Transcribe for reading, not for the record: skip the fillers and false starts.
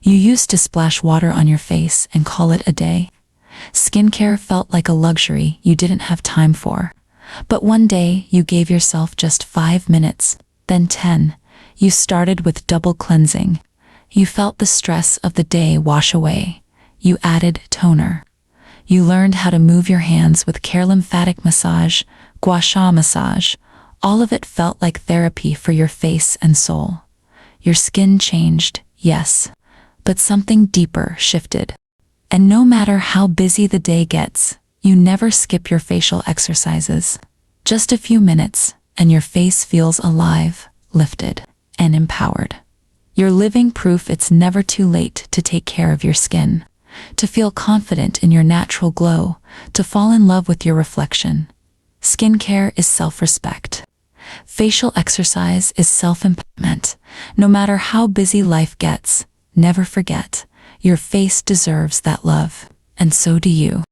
You used to splash water on your face and call it a day. Skincare felt like a luxury you didn't have time for. But one day you gave yourself just 5 minutes, then 10. You started with double cleansing. You felt the stress of the day wash away. You added toner. You learned how to move your hands with care, lymphatic massage, gua sha massage. All of it felt like therapy for your face and soul. Your skin changed, yes, but something deeper shifted. And no matter how busy the day gets, you never skip your facial exercises. Just a few minutes, and your face feels alive, lifted, and empowered. You're living proof it's never too late to take care of your skin, to feel confident in your natural glow, to fall in love with your reflection. Skincare is self-respect. Facial exercise is self-improvement. No matter how busy life gets, never forget, your face deserves that love, and so do you.